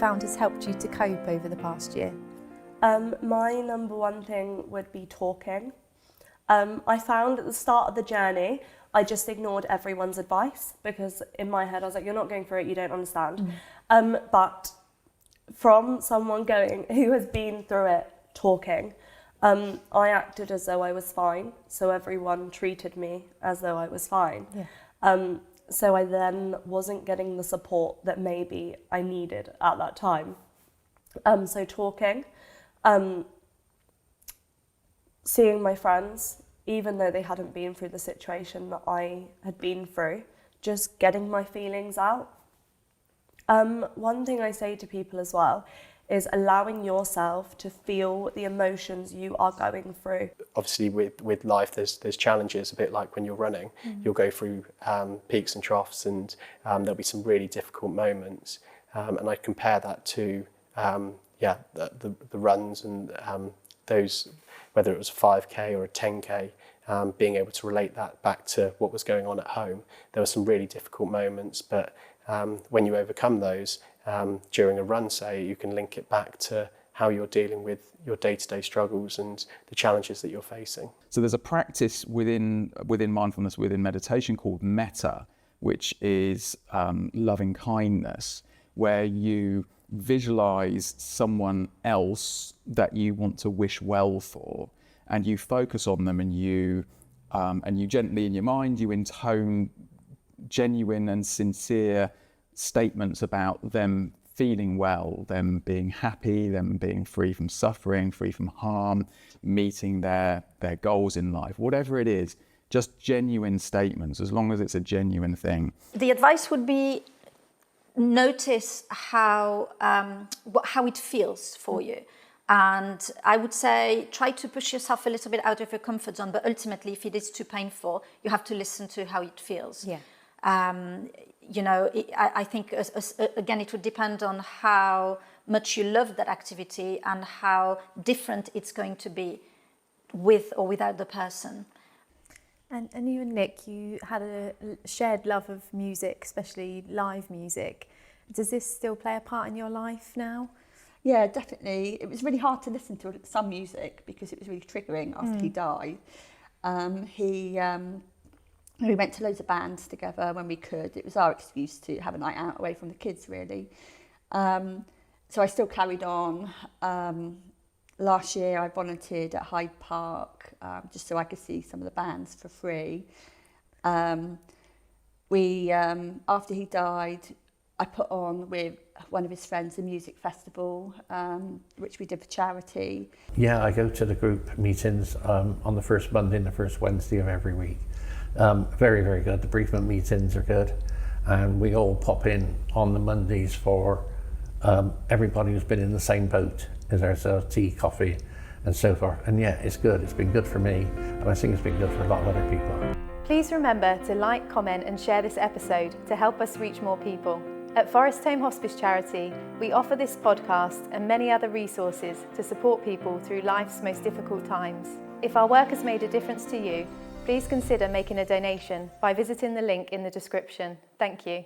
found has helped you to cope over the past year? My number one thing would be talking. I found at the start of the journey, I just ignored everyone's advice because in my head I was like, you're not going through it, you don't understand. But from someone who has been through it, talking, I acted as though I was fine, so everyone treated me as though I was fine. Yeah. So I then wasn't getting the support that maybe I needed at that time. So talking, seeing my friends, even though they hadn't been through the situation that I had been through, just getting my feelings out. One thing I say to people as well is allowing yourself to feel the emotions you are going through. Obviously with life there's challenges, a bit like when you're running. You'll go through peaks and troughs, and there'll be some really difficult moments, and I compare that to the runs and those, whether it was a 5k or a 10k, being able to relate that back to what was going on at home. There were some really difficult moments, but when you overcome those during a run, say, you can link it back to how you're dealing with your day-to-day struggles and the challenges that you're facing. So there's a practice within mindfulness, within meditation, called metta, which is loving kindness, where you visualize someone else that you want to wish well for, and you focus on them, and you gently in your mind you intone genuine and sincere statements about them feeling well, them being happy, them being free from suffering, free from harm, meeting their goals in life, whatever it is, just genuine statements, as long as it's a genuine thing. The advice would be notice how it feels for you. And I would say try to push yourself a little bit out of your comfort zone, but ultimately if it is too painful, you have to listen to how it feels. Yeah. I think, again, it would depend on how much you love that activity and how different it's going to be with or without the person. And you and Nick, you had a shared love of music, especially live music. Does this still play a part in your life now? Yeah, definitely. It was really hard to listen to some music because it was really triggering after he died. We went to loads of bands together when we could. It was our excuse to have a night out away from the kids, really. So I still carried on. Last year I volunteered at Hyde Park just so I could see some of the bands for free. After he died, I put on with one of his friends a music festival, which we did for charity. Yeah, I go to the group meetings on the first Monday and the first Wednesday of every week. Very, very good. The bereavement meetings are good. And we all pop in on the Mondays for everybody who's been in the same boat as ourselves, tea, coffee, and so forth. And yeah, it's good. It's been good for me, and I think it's been good for a lot of other people. Please remember to like, comment and share this episode to help us reach more people. At Forest Home Hospice Charity, we offer this podcast and many other resources to support people through life's most difficult times. If our work has made a difference to you, please consider making a donation by visiting the link in the description. Thank you.